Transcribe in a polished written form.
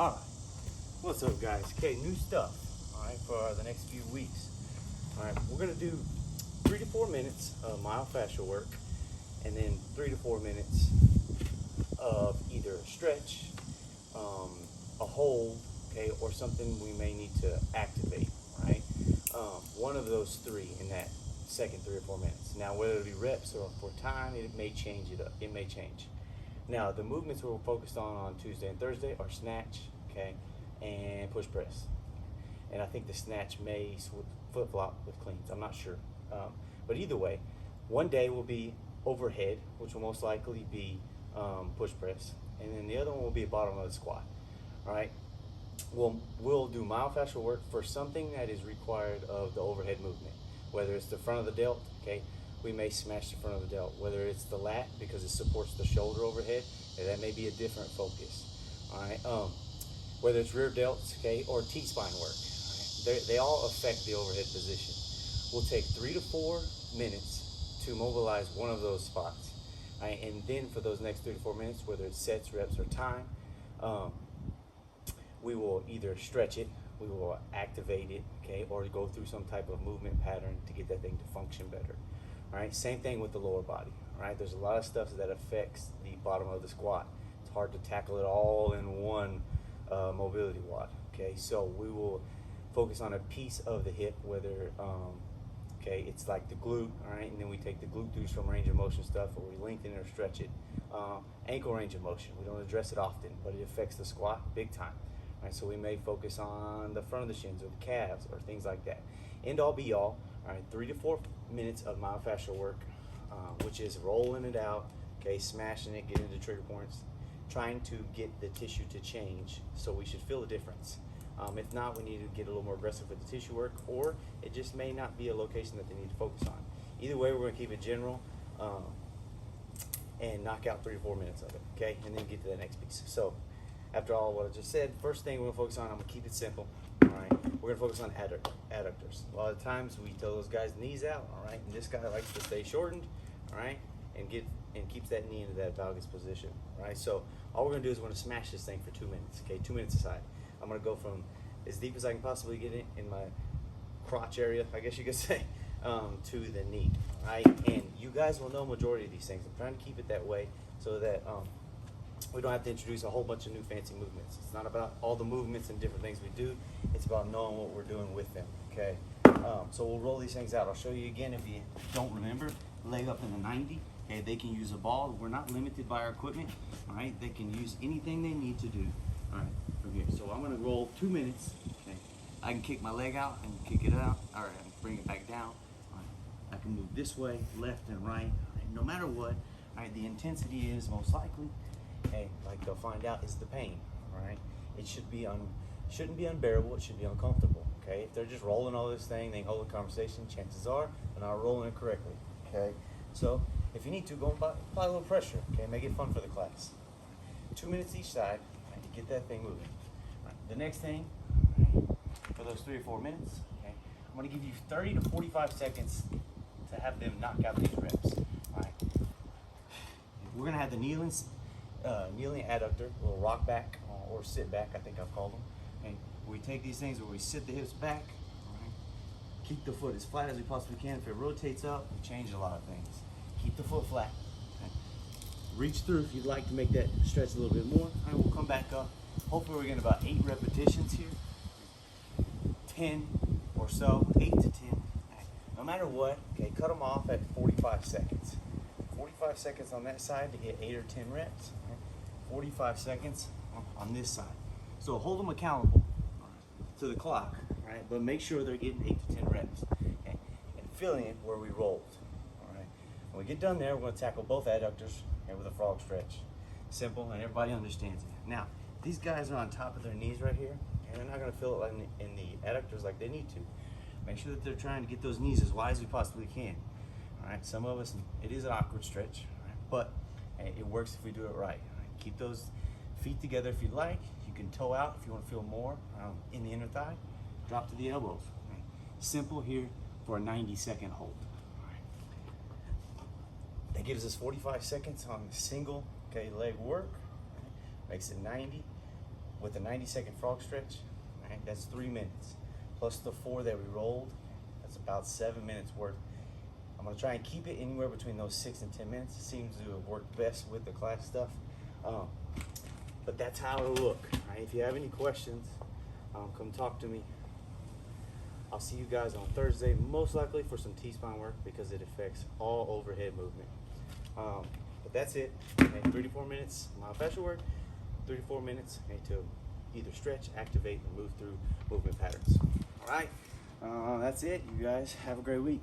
All right, what's up, guys? Okay, new stuff. All right, for the next few weeks. All right, we're gonna do 3 to 4 minutes of myofascial work, and then 3 to 4 minutes of either a stretch, a hold, okay, or something we may need to activate. Right, one of those three in that second 3 or 4 minutes. Now, whether it be reps or for time, it may change it up. It may change. Now, the movements we're focused on Tuesday and Thursday are snatch, okay, and push press. And I think the snatch may flip-flop with cleans. I'm not sure. But either way, one day will be overhead, which will most likely be push press. And then the other one will be bottom of the squat. All right? We'll do myofascial work for something that is required of the overhead movement. Whether it's the front of the delt, okay, we may smash the front of the delt. Whether it's the lat because it supports the shoulder overhead, that may be a different focus. All right. Whether it's rear delts, okay, or T-spine work, all right? They all affect the overhead position. We'll take 3 to 4 minutes to mobilize one of those spots. All right? And then for those next 3 to 4 minutes, whether it's sets, reps, or time, we will either stretch it, we will activate it, okay, or go through some type of movement pattern to get that thing to function better. All right, same thing with the lower body. All right, there's a lot of stuff that affects the bottom of the squat. It's hard to tackle it all in one mobility WOD. Okay, so we will focus on a piece of the hip, whether okay, it's like the glute. All right, and then we take the glute through some range of motion stuff, or we lengthen or stretch it. Ankle range of motion. We don't address it often, but it affects the squat big time. All right, so we may focus on the front of the shins or the calves or things like that. End all be all. All right, 3 to 4 minutes of myofascial work, which is rolling it out, okay, smashing it, getting to trigger points, trying to get the tissue to change, so we should feel the difference. If not, we need to get a little more aggressive with the tissue work, or it just may not be a location that they need to focus on. Either way, we're going to keep it general and knock out 3 to 4 minutes of it, okay, and then get to the next piece. So, after all what I just said, first thing we're going to focus on, I'm going to keep it simple. All right, we're going to focus on adductors. A lot of times we tell those guys knees out, all right, and this guy likes to stay shortened, all right, and keeps that knee into that valgus position, all right. So all we're going to do is we're going to smash this thing for 2 minutes, okay, 2 minutes aside. I'm going to go from as deep as I can possibly get it in my crotch area, I guess you could say, to the knee, all right. And you guys will know majority of these things. I'm trying to keep it that way so that we don't have to introduce a whole bunch of new fancy movements. It's not about all the movements and different things we do. It's about knowing what we're doing with them, okay? So we'll roll these things out. I'll show you again if you don't remember. Leg up in a 90. Okay, they can use a ball. We're not limited by our equipment, all right? They can use anything they need to do, all right, from here. So I'm gonna roll 2 minutes, okay? I can kick my leg out, I can kick it out, or I can bring it back down. All right. I can move this way, left and right, all right? No matter what, all right, the intensity is most likely, okay, like they'll find out, is the pain, all right? It shouldn't be unbearable, it should be uncomfortable, okay? If they're just rolling all this thing, they hold a conversation, chances are they're not rolling it correctly, okay? So if you need to, go and apply a little pressure, okay? Make it fun for the class. 2 minutes each side, right, to get that thing moving. Right, the next thing, right, for those 3 or 4 minutes, okay, I'm gonna give you 30 to 45 seconds to have them knock out these reps, all right? We're gonna have the kneeling adductor, a little rock back or sit back, I think I've called them. And we take these things where we sit the hips back, right? Keep the foot as flat as we possibly can. If it rotates up, we change a lot of things. Keep the foot flat. Okay? Reach through if you'd like to make that stretch a little bit more. All right, we'll come back up. Hopefully we're getting about 8 repetitions here. 10 or so, 8 to 10. Okay. No matter what, okay, cut them off at 45 seconds. 45 seconds on that side to get 8 or 10 reps. 45 seconds on this side. So hold them accountable to the clock, right? But make sure they're getting 8 to 10 reps. Okay? And filling it where we rolled. All right. When we get done there, we're going to tackle both adductors and with a frog stretch. Simple, and everybody understands it. Now, these guys are on top of their knees right here, and they're not going to feel it like in the adductors like they need to. Make sure that they're trying to get those knees as wide as we possibly can. All right. Some of us, it is an awkward stretch, right? But it works if we do it right. Keep those feet together if you like. You can toe out if you want to feel more in the inner thigh. Drop to the elbows. Right. Simple here for a 90-second hold. Right. That gives us 45 seconds on the single leg work. Right. Makes it 90. with a 90-second frog stretch, right? That's 3 minutes. Plus the 4 that we rolled, that's about 7 minutes worth. I'm gonna try and keep it anywhere between those 6 and 10 minutes. It seems to have worked best with the class stuff. But that's how it'll look, right? If you have any questions, come talk to me. I'll see you guys on Thursday, most likely for some T-spine work because it affects all overhead movement. But that's it. Okay, 3 to 4 minutes myofascial work, 3 to 4 minutes to either stretch, activate, or move through movement patterns. All right, that's it. You guys have a great week.